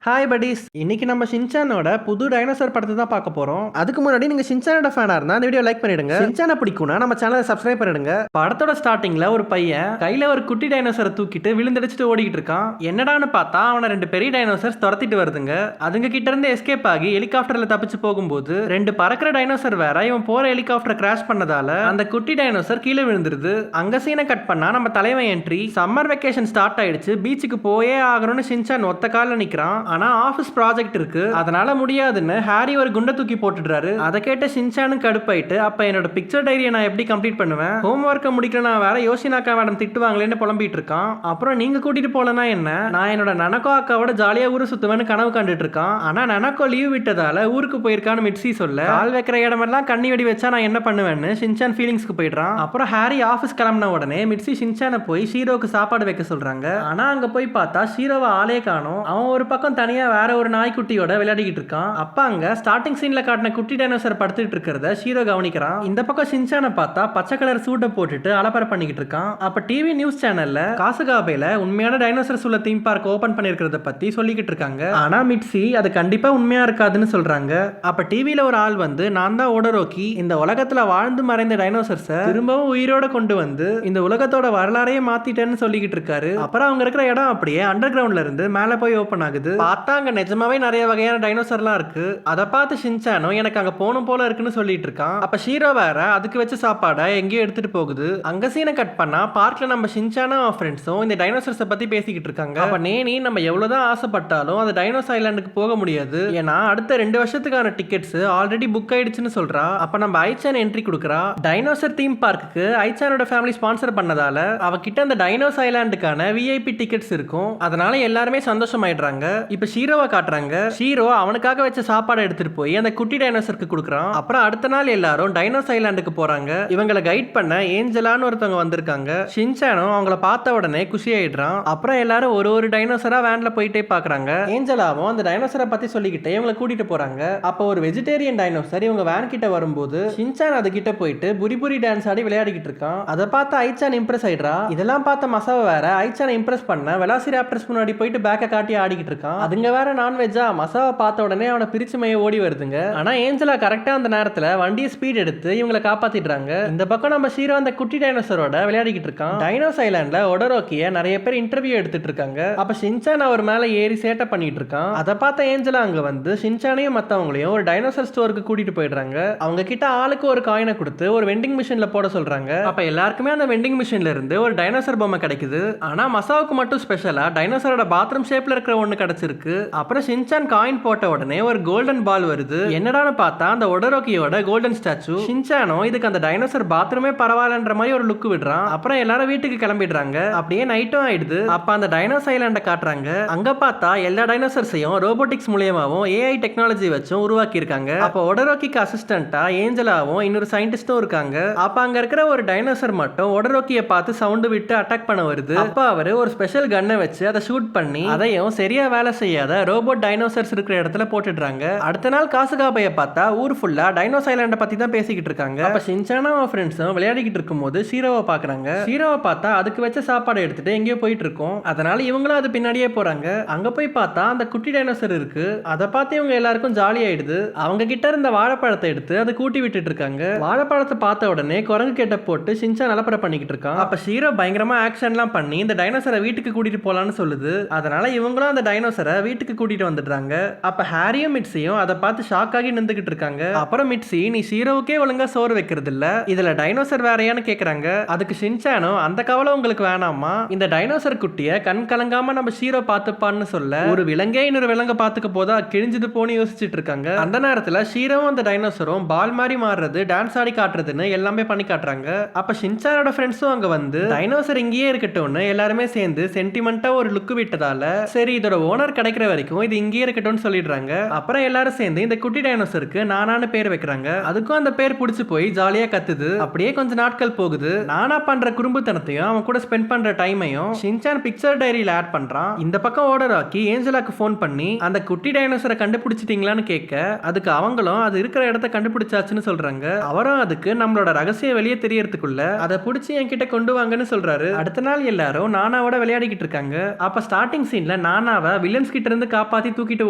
Hi buddies. இன்னைக்கு நம்ம ஷின்சானோட புது டைனோசர் படத்தை தான் பார்க்க போறோம். அதுக்கு முன்னாடி நீங்க ஷின்சானோட ஃபேனா இருந்தா இந்த வீடியோ லைக் பண்ணிடுங்க. ஷின்சானை பிடிக்கும்னா நம்ம சேனலை சப்ஸ்கிரைப் பண்ணிடுங்க. படத்தோட ஸ்டார்டிங்ல ஒரு பையன் கையில ஒரு குட்டி டைனோசரை தூக்கிட்டு விழுந்தடிச்சிட்டு ஓடிக்கிட்டு இருக்கான். என்னடான்னு பார்த்தா அவனை ரெண்டு பெரிய டைனோசர்ஸ் துரத்திட்டு வருதுங்க. அதுங்க கிட்ட இருந்து எஸ்கேப் ஆகி ஹெலிகாப்டர்ல தப்பிச்சு போகும்போது ரெண்டு பறக்கிற டைனோசர் வேற இவன் போற ஹெலிகாப்டர் கிராஷ் பண்ணதால அந்த குட்டி டைனோசர் கீழே விழுந்துருது. அங்க சீனை கட் பண்ணா நம்ம தலைவன் என்ட்ரி. சம்மர் வெக்கேஷன் ஸ்டார்ட் ஆயிடுச்சு. பீச்சுக்கு போயே ஆகணும்னு ஷின்சான் ஒத்த கால நிக்கிறான். ஆனா ஆபீஸ் ப்ராஜெக்ட் இருக்கு, அதனால முடியாதுன்னு ஹாரி ஒரு குண்டை தூக்கி போட்டுடுறாரு. அதை கேட்ட ஷின்சானும் கடுப்பாயிட்டு, அப்ப என்னோட பிக்சர் டைரியை நான் எப்படி கம்ப்ளீட் பண்ணுவேன், ஹோம் ஒர்க்கை முடிக்கல நான் வேற யோசினாக்கா மேடம் திட்டுவாங்களேன்னு புலம்பிட்டு இருக்கான். அப்புறம் நீங்க கூட்டிட்டு போலனா என்ன, நான் என்னோட நனக்கோ அக்காவோட ஜாலியா ஊரு சுத்துவேன்னு கனவு கண்டுட்டு இருக்கான். ஆனா நனக்கோ லீவ் விட்டதால ஊருக்கு போயிருக்கான்னு மிட்சி சொல்ல, கால் வைக்கிற இடமெல்லாம் கண்ணி வெடி வச்சா நான் என்ன பண்ணுவேன்னு ஷின்சான் ஃபீலிங்ஸ்க்கு போயிடுறான். அப்புறம் ஹாரி ஆபீஸ் கிளம்பின உடனே மிட்சி ஷின்சானை போய் ஷீரோக்கு சாப்பாடு வைக்க சொல்றாங்க. ஆனா அங்க போய் பார்த்தா ஷீரோவை ஆளே காணோம். அவன் ஒரு பக்கம் தனியா வேற ஒரு நாய்க்குட்டியோட விளையாடிக்கிட்டு இருக்கான். அப்ப அங்க ஸ்டார்டிங் சீன்ல காட்டின குட்டி டைனோசர் படுத்துட்டு இருக்கிறத ஷீரோ கவனிக்கிறான். இந்த பக்கம் ஷின்சானை பார்த்தா பச்சை கலர் சூட்டை போட்டுட்டு அலப்பறை பண்ணிக்கிட்டு இருக்கான். அப்ப டிவி நியூஸ் சேனல்ல காசுகாபேல உண்மையான டைனோசர்ஸ் உள்ள தீம் பார்க் ஓபன் பண்ணிருக்கிறத பத்தி சொல்லிக்கிட்டு இருக்காங்க. ஆனா மிட்சி அது கண்டிப்பா உண்மையா இருக்காதுன்னு சொல்றாங்க. அப்ப டிவில ஒரு ஆள் வந்து, நான் தான் ஓடரோக்கி, இந்த உலகத்துல வாழ்ந்து மறைந்த டைனோசர்ஸை திரும்பவும் உயிரோட கொண்டு வந்து இந்த உலகத்தோட வரலாறையே மாத்திட்டேன்னு சொல்லிக்கிட்டு இருக்காரு. அப்புறம் அவங்க இருக்கிற இடம் அப்படியே அண்டர் கிரவுண்ட்ல இருந்து மேல போய் ஓபன் ஆகுது. பார்த்தா அங்க நிஜமாவே நிறைய வகையான டைனோசர்லாம் இருக்கு. அதை பார்த்து ஷின்சானும் எனக்கு அங்க போகணும் போல இருக்குன்னு சொல்லிட்டு இருக்கான். அப்ப ஷீரோ வேற அதுக்கு வச்ச சாப்பாடை எங்கேயோ எடுத்துட்டு போகுது. அங்க சீனை கட் பண்ணா பார்க்ல நம்ம ஷின்சானும் அவன் ஃப்ரெண்ட்ஸும் இந்த டைனோசர்ஸை பத்தி பேசிக்கிட்டு இருக்காங்க. அப்ப நேனி நம்ம எவ்வளவுதான் ஆசைப்பட்டாலும் அந்த டைனோசர் ஐலாண்டுக்கு போக முடியாது, ஏன்னா அடுத்த 2 வருஷத்துக்கான டிக்கெட்ஸ் ஆல்ரெடி புக் ஆயிடுச்சுன்னு சொல்றா. அப்ப நம்ம ஐச்சான் என்ட்ரி கொடுக்குறா. டைனோசர் தீம் பார்க்குக்கு ஐச்சானோட ஃபேமிலி ஸ்பான்சர் பண்ணதால அவகிட்ட அந்த டைனோசர் ஐலாண்டுக்கான விஐபி டிக்கெட்ஸ் இருக்கும். அதனால எல்லாருமே சந்தோஷமாயிடுறாங்க. இப்ப ஷீரோவை காட்டுறாங்க. ஷீரோ அவனுக்காக வச்ச சாப்பாடை எடுத்துட்டு போய் அந்த குட்டி டைனோசருக்கு கொடுக்குறான். அப்புறம் அடுத்த நாள் எல்லாரும் டைனோசர் ஐலாண்டுக்கு போறாங்க. இவங்களை கைட் பண்ண ஏஞ்சலான்னு ஒருத்தவங்க வந்திருக்காங்க. ஷின்சானும் அவங்கள பார்த்த உடனே குஷி ஆயிடுறான். அப்புறம் எல்லாரும் ஒரு ஒரு டைனோசரா வேன்ல போயிட்டே பாக்குறாங்க. ஏஞ்சலாவும் அந்த டைனோசரை பத்தி சொல்லிக்கிட்டே இவங்களை கூட்டிட்டு போறாங்க. அப்போ ஒரு வெஜிடேரியன் டைனோசர் இவங்க வேன் கிட்ட வரும்போது ஷின்சான் அது கிட்ட போயிட்டு புரி புரி டான்ஸ் ஆடி விளையாடிக்கிட்டு இருக்கான். அதை பார்த்து ஐச்சான் இம்ப்ரெஸ் ஆயிடுறா. இதெல்லாம் பார்த்த மசாவை வேற ஐச்சான் இம்ப்ரெஸ் பண்ண வெலாசிராப்டர்ஸ் முன்னாடி போயிட்டு பேக்க காட்டி ஆடிக்கிட்டு இருக்கான். அதுங்க வேற நான்வெஜ்ஜா. மசாவை பார்த்த உடனே அவனை பிரிச்சு மைய ஓடி வருதுங்க. ஆனா ஏஞ்சலா கரெக்டா அந்த நேரத்துல வண்டியை ஸ்பீட் எடுத்து இவங்களை காப்பாத்திடுறாங்க. இந்த பக்கம் நம்ம ஷீரோ அந்த குட்டி டைனோசரோட விளையாடிக்கிட்டு இருக்கான். டைனோஸ் ஐலாண்ட்ல ஒடரோக்கிய நிறைய பேர் இன்டர்வியூ எடுத்துட்டு இருக்காங்க. அப்ப ஷின்சான் அவர் மேல ஏறி சேட்டை பண்ணிட்டு இருக்கான். அதை பார்த்த ஏஞ்சலா அங்க வந்து ஷின்சானையும் மத்தவங்களையும் ஒரு டைனோசர் ஸ்டோருக்கு கூட்டிட்டு போயிடுறாங்க. அவங்க கிட்ட ஆளுக்கு ஒரு காயினை கொடுத்து ஒரு வெண்டிங் மிஷின்ல போட சொல்றாங்க. அப்ப எல்லாருக்குமே அந்த வெண்டிங் மிஷின்ல இருந்து ஒரு டைனோசர் பொம்மை கிடைக்குது. ஆனா மசாவுக்கு மட்டும் ஸ்பெஷலா டைனோசரோட பாத்ரூம் ஷேப்ல இருக்கிற ஒண்ணு கிடைச்சிருக்கு. அப்புறம் ஷின்சான் காயின் போட்ட உடனே ஒரு கோல்டன் பால் வருது. என்னடான்னு பார்த்தா அந்த ஒடரோக்கியோட கோல்டன் ஸ்டாச்சு. ஷின்சானோ இதுக்கு அந்த டைனோசர் பாத்ரூமே பரவாயில்லன்ற மாதிரி ஒரு லுக் விடுறான். அப்புறம் எல்லாரும் வீட்டுக்கு கிளம்பிடுறாங்க. அப்படியே நைட்டும் ஆயிடுது. அப்ப அந்த டைனோசர் ஐலாண்ட காட்டுறாங்க. அங்க பார்த்தா எல்லா டைனோசர்ஸையும் ரோபோட்டிக்ஸ் மூலமாவும் ஏஐ டெக்னாலஜி வச்சும் உருவாக்கி இருக்காங்க. அப்ப ஒடரோக்கிக்கு அசிஸ்டன்டா ஏஞ்சலாவும் இன்னொரு சயின்டிஸ்டும் இருக்காங்க. அப்ப அங்க இருக்கிற ஒரு டைனோசர் மட்டும் ஒடரோக்கியை பார்த்து சவுண்ட் விட்டு அட்டாக் பண்ண வருது. அப்ப அவரு ஒரு ஸ்பெஷல் கன்னை வச்சு அதை ஷூட் பண்ணி அதையும் சரியா வேலை செய்யாத ரோபோட் டைனோசர்ஸ் இருக்கிற இடத்துல போட்டுடுறாங்க. அடுத்த நாள் காசுகாபைய பார்த்தா ஊர் ஃபுல்லா டைனோசர் ஐலாண்ட பத்தி தான் பேசிக்கிட்டு இருக்காங்க. அப்ப ஷின்சானும் அவன் ஃப்ரெண்ட்ஸும் விளையாடிக்கிட்டு இருக்கும்போது ஷீரோவை பாக்குறாங்க. ஷீரோவை பார்த்தா அதுக்கு வச்ச சாப்பாடு எடுத்துட்டு எங்கேயோ போயிட்டு இருக்கோம். அதனால இவங்களும் அது பின்னாடியே போறாங்க. அங்க போய் பார்த்தா அந்த குட்டி டைனோசர் இருக்கு. அதை பார்த்து இவங்க எல்லாருக்கும் ஜாலி ஆயிடுது. அவங்க கிட்ட இருந்த வாழைப்பழத்தை எடுத்து அதை கூட்டி விட்டுட்டு இருக்காங்க. வாழைப்பழத்தை பார்த்த உடனே குரங்கு கேட்ட போட்டு ஷின்சான் அலப்பறை பண்ணிக்கிட்டு இருக்கான். அப்ப ஷீரோ பயங்கரமா ஆக்ஷன்லாம் பண்ணி இந்த டைனோசரை வீட்டுக்கு கூட்டிட்டு போலான்னு சொல்லுது. அதனால இவங்களும் அந்த டைனோசரை வீட்டுக்கு கூட்டிட்டு வந்துடுறாங்க. அப்ப ஹாரியும் மிட்சியும் அதை பார்த்து ஷாக் ஆகி நின்றுகிட்டு இருக்காங்க. அப்புறம் மிட்சி, நீ ஷீரோவுக்கே ஒழுங்கா சோறு வைக்கிறது இல்ல, இதுல டைனோசர் வேறையான்னு கேக்குறாங்க. அதுக்கு ஷின்சானோ, அந்த கவலை உங்களுக்கு வேணாமா, இந்த டைனோசர் குட்டிய கண் கலங்காம நம்ம ஷீரோ பார்த்துப்பான்னு சொல்ல, ஒரு விலங்கே இன்னொரு விலங்க பார்த்துக்க போதா கிழிஞ்சது போன்னு யோசிச்சுட்டு இருக்காங்க. அந்த நேரத்துல ஷீரோவும் அந்த டைனோசரும் பால் மாதிரி மாறுறது, டான்ஸ் ஆடி காட்டுறதுன்னு எல்லாமே பண்ணி காட்டுறாங்க. அப்ப ஷின்சானோட ஃப்ரெண்ட்ஸும் அங்க வந்து டைனோசர் இங்கேயே இருக்கட்டும்னு எல்லாருமே சேர்ந்து சென்டிமெண்டா ஒரு லுக் விட்டதால, சரி இதோட ஓனர் கிடைக்கிற வரைக்கும் இது இங்கேயே இருக்கட்டும்னு சொல்லிடுறாங்க. அப்புறம் எல்லாரும் சேர்ந்து இந்த குட்டி டைனோசருக்கு நானான்னு பேர் வைக்கிறாங்க. அதுக்கும் அந்த பேர் பிடிச்சு போய் ஜாலியா கத்துது. அப்படியே கொஞ்ச நாட்கள் போகுது. நானா பண்ற குறும்புத்தனத்தையும் அவன் கூட ஸ்பெண்ட் பண்ற டைமையும் ஷின்சான் பிக்சர் டைரியில ஆட் பண்றான். இந்த பக்கம் ஓடராக்கி ஏஞ்சலாக்கு ஃபோன் பண்ணி அந்த குட்டி டைனோசரை கண்டுபிடிச்சிட்டீங்களான்னு கேட்க, அதுக்கு அவங்களும் அது இருக்கிற இடத்த கண்டுபிடிச்சாச்சுன்னு சொல்றாங்க. அவரும் அதுக்கு நம்மளோட ரகசியம் வெளியே தெரியறதுக்குள்ள அதை பிடிச்சி என்கிட்ட கொண்டு வாங்கன்னு சொல்றாரு. அடுத்த நாள் எல்லாரும் நானாவோட விளையாடிக்கிட்டு இருக்காங்க. அப்ப ஸ்டார்டிங் சீன்ல நானாவை வில்லன்ஸ் சயின்டிஸ்ட் கிட்ட இருந்து காப்பாத்தி தூக்கிட்டு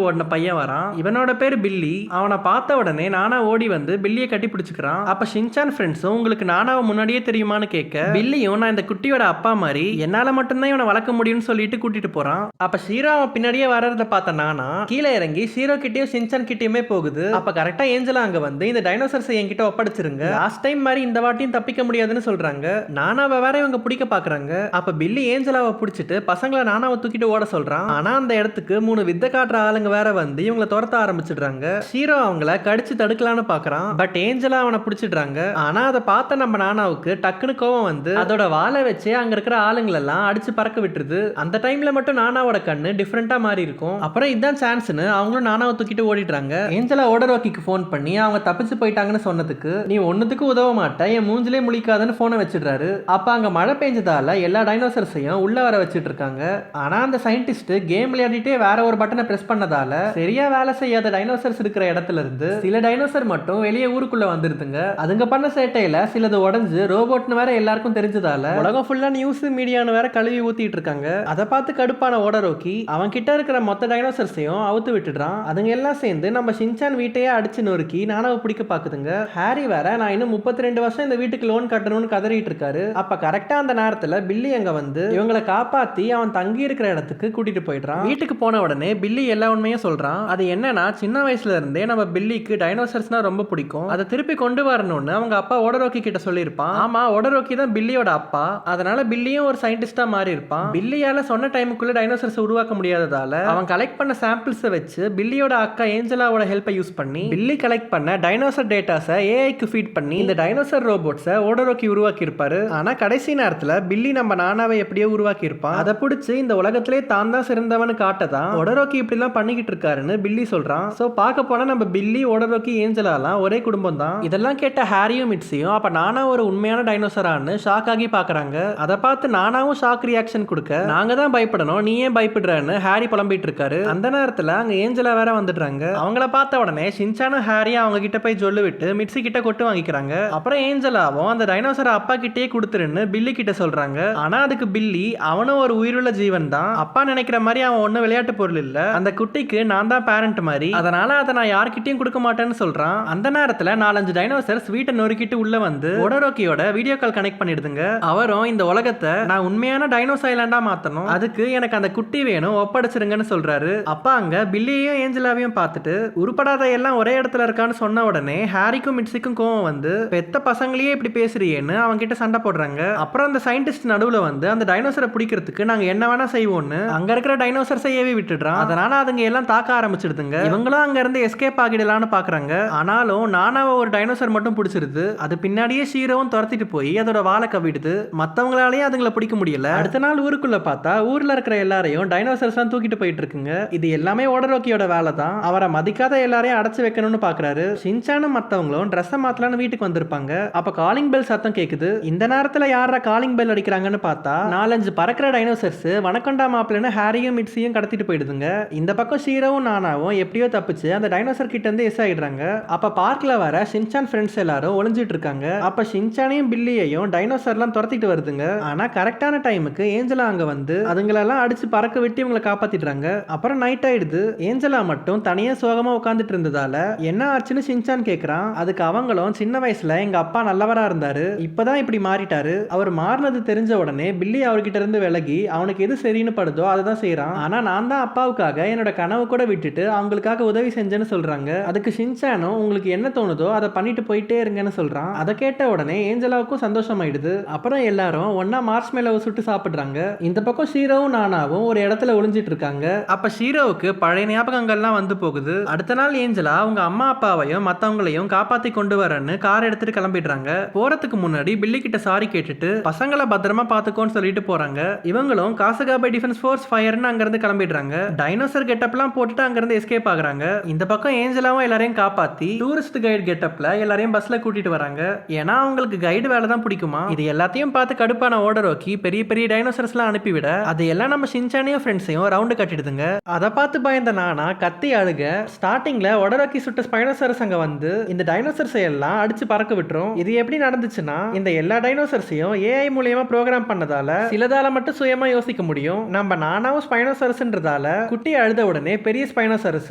ஓடின பையன் வரான். இவனோட பேரு பில்லி. அவனை பார்த்த உடனே நானா ஓடி வந்து பில்லியை கட்டி பிடிச்சுக்கிறான். அப்ப ஷின்சான் ஃப்ரெண்ட்ஸும் உங்களுக்கு நானாவை முன்னாடியே தெரியுமான்னு கேட்க, பில்லியும் நான் இந்த குட்டியோட அப்பா மாதிரி என்னால மட்டும்தான் இவனை வளர்க்க முடியும்னு சொல்லிட்டு கூட்டிட்டு போறான். அப்ப ஷீரோ அவன் பின்னாடியே வரத பார்த்த நானா கீழே இறங்கி ஷீரோ கிட்டயும் ஷின்சான் கிட்டயுமே போகுது. அப்ப கரெக்டா ஏஞ்சலா அங்க வந்து இந்த டைனோசர்ஸ் என்கிட்ட ஒப்படைச்சிருங்க, லாஸ்ட் டைம் மாதிரி இந்த வாட்டியும் தப்பிக்க முடியாதுன்னு சொல்றாங்க. நானாவை வேற இவங்க பிடிக்க பாக்குறாங்க. அப்ப பில்லி ஏஞ்சலாவை பிடிச்சிட்டு பசங்களை நானாவை தூக்கிட்டு ஓட சொல்றான். ஆனா அந்த இடத்துக்கு 3 வித்த காட்டுற ஆளுங்க வேற வந்து இவங்களை துரத்த ஆரம்பிச்சிடுறாங்க. ஷீரோ அவங்கள கடிச்சு தடுக்கலான்னு பாக்குறான். பட் ஏஞ்சலா அவனை பிடிச்சிடுறாங்க. ஆனா அதை பார்த்த நம்ம நானாவுக்கு டக்குனு கோவம் வந்து அதோட வாழை வச்சு அங்க இருக்கிற ஆளுங்களெல்லாம் அடிச்சு பறக்க விட்டுருது. அந்த டைம்ல மட்டும் நானாவோட கண்ணு டிஃப்ரெண்டா மாறி இருக்கும். அப்புறம் இதான் சான்ஸ்னு அவங்களும் நானாவை தூக்கிட்டு ஓடிடுறாங்க. ஏஞ்சலா ஓடரோக்கிக்கு ஃபோன் பண்ணி அவங்க தப்பிச்சு போயிட்டாங்கன்னு சொன்னதுக்கு, நீ ஒன்னுத்துக்கு உதவ மாட்ட, என் மூஞ்சிலே முழிக்காதுன்னு போனை வச்சிடுறாரு. அப்ப அங்க மழை பெஞ்சதால எல்லா டைனோசர்ஸையும் உள்ள வர வச்சிட்டு இருக்காங்க. ஆனா அந்த சயின்டிஸ்ட் கேம் விளையாடிட்டே வேற ஒரு பட்டனை பிரஸ் பண்ணதால சரியா வேலை செய்யாத டைனோசர்ஸ் இருக்கிற இடத்துல இருந்து சில டைனோசர் மட்டும் வெளியே ஊருக்குள்ள வந்துருதுங்க. அதுங்க பண்ண சேட்டையில சிலது உடஞ்சு ரோபோட்னு வேற எல்லாருக்கும் தெரிஞ்சதால உலகம் ஃபுல்லா நியூஸ் மீடியான்னு வேற கழுவி ஊத்திட்டு இருக்காங்க. அதை பார்த்து கடுப்பான ஓடரோக்கி அவன் கிட்ட இருக்கிற மொத்த டைனோசர்ஸையும் அவுத்து விட்டுடுறான். அதுங்க எல்லாம் சேர்ந்து நம்ம ஷின்சான் வீட்டையே அடிச்சு நொறுக்கி நானாவை பிடிக்க பாக்குதுங்க. ஹாரி வேற நான் இன்னும் 32 வருஷம் இந்த வீட்டுக்கு லோன் கட்டணும்னு கதறிட்டு இருக்காரு. அப்ப கரெக்டா அந்த நேரத்துல பில்லி அங்க வந்து இவங்களை காப்பாத்தி அவன் தங்கி இருக்கிற இடத்துக்கு கூட்டிட்டு போயிடுறான். வீட்டுக்கு போன உடனே பில்லி எல்லா உண்மையும் சொல்றான். அது என்னன்னா சின்ன வயசுல இருந்தே நம்ம பில்லிக்கு டைனோசர்ஸ்னா ரொம்ப பிடிக்கும், அதை திருப்பி கொண்டு வரணும்னு அவங்க அப்பா ஓடரோக்கி கிட்ட சொல்லியிருப்பான். ஆமா, ஓடரோக்கி தான் பில்லியோட அப்பா. அதனால பில்லியும் ஒரு சயின்டிஸ்டா மாறி இருப்பான். பில்லியால சொன்ன டைமுக்குள்ள டைனோசர்ஸ் உருவாக்க முடியாததால அவன் கலெக்ட் பண்ண சாம்பிள்ஸை வச்சு பில்லியோட அக்கா ஏஞ்சலாவோட ஹெல்ப்பை யூஸ் பண்ணி பில்லி கலெக்ட் பண்ண டைனோசர் டேட்டாஸை ஏஐக்கு ஃபீட் பண்ணி இந்த டைனோசர் ரோபோட்ஸை ஓடரோக்கி உருவாக்கி இருப்பாரு. ஆனா கடைசி நேரத்துல பில்லி நம்ம நானாவை எப்படியோ உருவாக்கி இருப்பான். அதை பிடிச்சி இந்த உலகத்திலே தான் தான் சிறந்தவனு காட்டதான் ஓடரோக்கி இப்படி எல்லாம் பண்ணிக்கிட்டு இருக்காருன்னு பில்லி சொல்றான். சோ பார்க்க போனா நம்ம பில்லி, ஓடரோக்கி, ஏஞ்சலாலாம் ஒரே குடும்பம் தான். இதெல்லாம் கேட்ட ஹாரியும் மிட்ஸியும் அப்ப நானா ஒரு உண்மையான டைனோசரான்னு ஷாக் ஆகி பாக்குறாங்க. அதை பார்த்து நானாவும் ஷாக் ரியாக்ஷன் கொடுக்க, நாங்க தான் பயப்படணும், நீ ஏன் பயப்படுறன்னு ஹாரி புலம்பிட்டு இருக்காரு. அந்த நேரத்துல அங்க ஏஞ்சலா வேற வந்துடுறாங்க. அவங்கள பார்த்த உடனே ஷின்சானும் ஹாரி அவங்க கிட்ட போய் சொல்லு விட்டு மிட்ஸி கிட்ட கொட்டு வாங்கிக்கிறாங்க. அப்புறம் ஏஞ்சலாவும் அந்த டைனோசரை அப்பா கிட்டே கொடுத்துருன்னு பில்லி கிட்ட சொல்றாங்க. ஆனா அதுக்கு பில்லி அவனும் ஒரு உயிருள்ள ஜீவன் தான், அப்பா நினைக்கிற மாதிரி அவன் ஒன்னும் விளையாட்டு பொருள் இல்ல, அந்த குட்டிக்கு நான் தான் பேரண்ட் மாதிரி, அதனால அதை நான் யார்கிட்டயும் கொடுக்க மாட்டேன்னு சொல்றான். அந்த நேரத்துல 4-5 டைனோசர்ஸ் வீட்டை நொறுக்கிட்டு உள்ள வந்து ஓடரோக்கியோட வீடியோ கால் கனெக்ட் பண்ணிடுதுங்க. அவரும் இந்த உலகத்தை நான் உண்மையான டைனோஸ் ஐலாண்டா மாத்தணும், அதுக்கு எனக்கு அந்த குட்டி வேணும், ஒப்படைச்சிருங்கன்னு சொல்றாரு. அப்பா அங்க பில்லியையும் ஏஞ்சலாவையும் பார்த்துட்டு உருப்படாத எல்லாம் ஒரே இடத்துல இருக்கான்னு சொன்ன உடனே ஹாரிக்கும் மிட்ஸிக்கும் கோவம் வந்து பெத்த பசங்களையே இப்படி பேசுறியேன்னு அவங்க கிட்ட சண்டை போடுறாங்க. அப்புறம் அந்த சயின்டிஸ்ட் நடுவுல வந்து அந்த டைனோசரை பிடிக்கிறதுக்கு நாங்க என்ன வேணா செய்வோம்னு அங்க இருக்கிற டைனோசர்ஸை ஏவி விட்டுடுறான். அதனால அதுங்க எல்லாம் தாக்க ஆரம்பிச்சிடுதுங்க. இவங்களும் அங்க இருந்து எஸ்கேப் ஆகிடலாம்னு பாக்குறாங்க. ஆனாலும் நானாவை ஒரு டைனோசர் மட்டும் பிடிச்சிருது. அது பின்னாடியே ஷீரோவும் துரத்திட்டு போய் அதோட வாழை கவிடுது. மத்தவங்களாலேயே அதுங்களை பிடிக்க முடியல. அடுத்த நாள் ஊருக்குள்ள பார்த்தா ஊர்ல இருக்கிற எல்லாரையும் டைனோசர்ஸ் தான் தூக்கிட்டு போயிட்டு இருக்குங்க. இது எல்லாமே ஓடரோக்கியோட வேலை தான். அவரை மதிக்காத எல்லாரையும் அடைச்சு வைக்கணும்னு பாக்குறாரு. ஷின்சானும் மத்தவங்களும் ட்ரெஸ் மாத்தலான்னு வீட்டுக்கு வந்திருப்பாங்க. அப்ப காலிங் பெல் சத்தம் கேக்குது. இந்த நேரத்துல யாரா காலிங் பெல் அடிக்கிறாங்கன்னு பார்த்தா 4-5 பறக்கிற டைனோசர்ஸ் வணக்கண்டா மாப்பிள்ளைன்னு ஹாரியும் மிட்ஸியும் கடத்திட்டு போயிடுதுங்க. இந்த பக்கம் ஷீரோவும் நானாவும் எப்படியோ தப்பிச்சு அந்த டைனோசர் கிட்ட இருந்து எஸ் ஆயிடுறாங்க. அப்ப பார்க்ல வர ஷின்சான் ஃப்ரெண்ட்ஸ் எல்லாரும் ஒளிஞ்சிட்டு இருக்காங்க. அப்ப ஷின்சானையும் பில்லியையும் டைனோசர்லாம் துரத்திட்டு வருதுங்க. ஆனா கரெக்டான டைமுக்கு ஏஞ்சலா அங்க வந்து அதுங்களெல்லாம் அடிச்சு பறக்க விட்டு இவங்களை காப்பாத்திடுறாங்க. அப்புறம் நைட் ஆயிடுது. ஏஞ்சலா மட்டும் தனியா சோகமா உட்காந்துட்டு இருந்ததால என்ன ஆச்சுன்னு ஷின்சான் கேக்குறான். அதுக்கு அவங்களும் சின்ன வயசுல எங்க அப்பா நல்லவரா இருந்தாரு, இப்பதான் இப்படி மாறிட்டாரு, அவர் மாறினது தெரிஞ்ச உடனே பில்லி அவர்கிட்ட இருந்து விலகி அவனுக்கு எது சரின்னு படுதோ அதை தான் செய்யறான். ஆனா நான் தான் அப்பாவுக்காக என்னோட கனவு கூட விட்டுட்டு அவங்களுக்காக உதவி செஞ்சேன்னு சொல்றாங்க. அதுக்கு ஷின்சானும் உங்களுக்கு என்ன தோணுதோ அதை பண்ணிட்டு போயிட்டே இருங்கன்னு சொல்றான். அதை கேட்ட உடனே ஏஞ்சலாவுக்கும் சந்தோஷமாயிடுது. அப்புறம் எல்லாரும் ஒன்னா மார்ஸ் மேல சுட்டு சாப்பிடுறாங்க. இந்த பக்கம் ஷீரோவும் நானாவும் ஒரு இடத்துல ஒளிஞ்சிட்டு இருக்காங்க. அப்ப ஷீரோவுக்கு பழைய ஞாபகங்கள்லாம் வந்து போகுது. அடுத்த நாள் ஏஞ்சலா அவங்க அம்மா அப்பாவையும் மத்தவங்களையும் காப்பாத்தி கொண்டு வரேன்னு கார் எடுத்துட்டு கிளம்பிடுறாங்க. போறதுக்கு முன்னாடி பில்லி கிட்ட சாரி கேட்டுட்டு பசங்களை பத்திரமா பாத்துக்கோன்னு சொல்லிட்டு போறாங்க. இவங்களும் காசகாபை டிஃபென்ஸ் ஃபோர்ஸ் ஃபயர்னு அங்க இருந்து கிளம்பிடுறாங்க. டைனோசர் கெட்டப்லாம் போட்டுட்டு அங்க இருந்து எஸ்கேப் ஆகுறாங்க. இந்த பக்கம் ஏஞ்சலாவும் எல்லாரையும் காப்பாத்தி டூரிஸ்ட் கைடு கெட்டப்ல எல்லாரையும் பஸ்ல கூட்டிட்டு வராங்க. ஏன்னா அவங்களுக்கு கைடு வேலை தான் பிடிக்குமா. இது எல்லாத்தையும் பார்த்து கடுப்பான ஓடரோக்கி பெரிய பெரிய டைனோசர்ஸ் எல்லாம் அனுப்பிவிட அதையெல்லாம் நம்ம ஷின்சானையும் ஃப்ரெண்ட்ஸையும் ரவுண்டு கட்டிடுதுங்க. அதை பார்த்து பயந்த நானா கத்தி அழுக. ஸ்டார்டிங்ல ஓடரோக்கி சுட்ட ஸ்பைனோசரஸ் அங்க வந்து இந்த டைனோசர்ஸ் எல்லாம் அடிச்சு பறக்க விட்டுரும். இது எப்படி நடந்துச்சுன்னா இந்த எல்லா டைனோசர்ஸையும் ஏஐ மூலமா ப்ரோக்ராம் பண்ணதால சிலதால மட்டும் சுயமா யோசிக்க முடியும். நம்ம நானாவும் ஸ்பைனோசரஸ்ன்றதால டைனோசரால குட்டி அழுத உடனே பெரிய ஸ்பைனோசரஸ்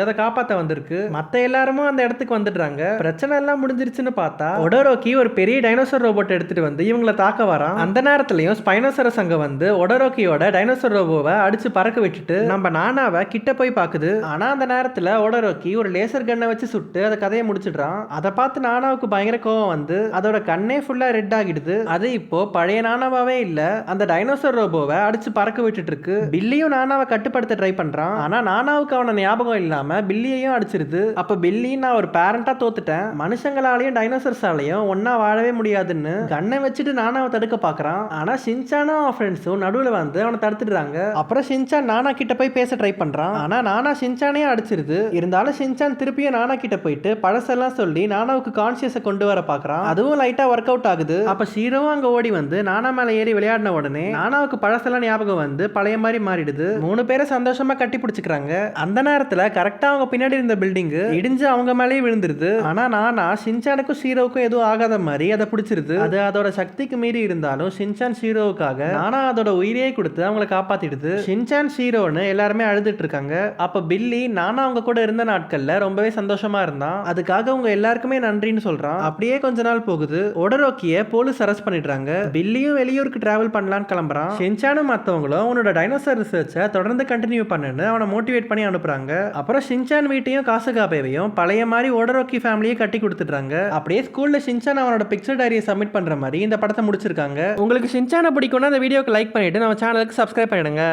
அதை காப்பாத்த வந்திருக்கு. மத்த எல்லாரும் அந்த இடத்துக்கு வந்துடுறாங்க. பிரச்சனை எல்லாம் முடிஞ்சிருச்சுன்னு பார்த்தா ஒடோரோக்கி ஒரு பெரிய டைனோசர் ரோபோட் எடுத்துட்டு வந்து இவங்கள தாக்க வரான். அந்த நேரத்திலயும் ஸ்பைனோசரஸ் அங்க வந்து ஒடோரோக்கியோட டைனோசர் ரோபோவை அடிச்சு பறக்க விட்டுட்டு நம்ம நானாவை கிட்ட போய் பாக்குது. ஆனா அந்த நேரத்துல ஒடோரோக்கி ஒரு லேசர் கண்ணை வச்சு சுட்டு அதை கதையை முடிச்சிடுறான். அதை பார்த்து நானாவுக்கு பயங்கர கோவம் வந்து அதோட கண்ணே ஃபுல்லா ரெட் ஆகிடுது. அது இப்போ பழைய நானாவே இல்ல, அந்த டைனோசர் ரோபோவை அடிச்சு பறக்க விட்டுட்டு இருக்கு. பில்லியும் நானாவை கட்டுப்படுத்த ட்ரை பண்றான். ஆனா நானாவுக்கு அவன ஞாபகம் இல்லாம பில்லியையும் அடிச்சிருது. அப்ப பில்லி நான் ஒரு பேரண்டா தோத்துட்டேன், மனுஷங்களாலையும் டைனோசர்ஸாலையும் ஒன்னா வாழவே முடியாதுன்னு கண்ணை வச்சுட்டு நானாவை தடுக்க பாக்குறான். ஆனா ஷின்சானும் அவன் ஃப்ரெண்ட்ஸும் நடுவுல வந்து அவனை தடுத்துடுறாங்க. அப்புறம் ஷின்சான் நானா கிட்ட போய் பேச ட்ரை பண்றான். ஆனா நானா ஷின்சானையும் அடிச்சிருது. இருந்தாலும் ஷின்சான் திருப்பியும் நானா கிட்ட போயிட்டு பழசெல்லாம் சொல்லி நானாவுக்கு கான்சியஸை கொண்டு வர பாக்குறான். அதுவும் லைட்டா ஒர்க் அவுட் ஆகுது. அப்ப ஷீரோவும் அங்க ஓடி வந்து நானா மேல ஏறி விளையாடின உடனே நானாவுக்கு பழசெல்லாம் ஞாபகம் வந்து பழைய மாதிரி மாறிடுது. 3 பேரும் சந்தோஷமா கட்டி பிடிச்சுக்கிறாங்க. அந்த நேரத்துல கரெக்டா அவங்க பின்னாடி இருந்த பில்டிங் இடிஞ்சு அவங்க மேலேயே விழுந்துருது. ஆனா நானா ஷின்சானுக்கும் ஷீரோவுக்கும் எதுவும் ஆகாத மாதிரி அதை பிடிச்சிருது. அது அதோட சக்திக்கு மீறி இருந்தாலும் ஷின்சான் ஷீரோவுக்காக நானா அதோட உயிரையே கொடுத்து அவங்களை காப்பாத்திடுது. ஷின்சான் ஷீரோன்னு எல்லாருமே அழுதுட்டு இருக்காங்க. அப்ப பில்லி நானா அவங்க கூட இருந்த நாட்கள்ல ரொம்பவே சந்தோஷமா இருந்தான், அதுக்காக உங்க எல்லாருக்குமே நன்றின்னு சொல்றான். அப்படியே கொஞ்ச நாள் போகுது. ஒடரோக்கிய போலீஸ் அரெஸ்ட் பண்ணிடுறாங்க. பில்லியும் வெளியூருக்கு டிராவல் பண்ணலான்னு கிளம்புறான். ஷின்சானும் மத்தவங்களும் அவனோட டைனோசர் ரிசர்ச்சை தொடர்ந்து கண்டினியூ பண்ணுன்னு அவனை மோட்டிவேட் பண்ணி அனுப்புறாங்க. அப்புறம் ஷின்சான் வீட்டையும் காசுகாபேவையும் பழைய மாதிரி ஒடரோக்கி ஃபேமிலியை கட்டி கொடுத்துட்றாங்க. அப்படியே ஸ்கூல்ல ஷின்சான் அவனோட பிக்சர் டைரியை சப்மிட் பண்ற மாதிரி இந்த படத்தை முடிச்சிருக்காங்க. உங்களுக்கு ஷின்சானை பிடிக்கும்னா இந்த வீடியோக்கு லைக் பண்ணிட்டு நம்ம சேனலுக்கு சப்ஸ்கிரைப் பண்ணிடுங்க.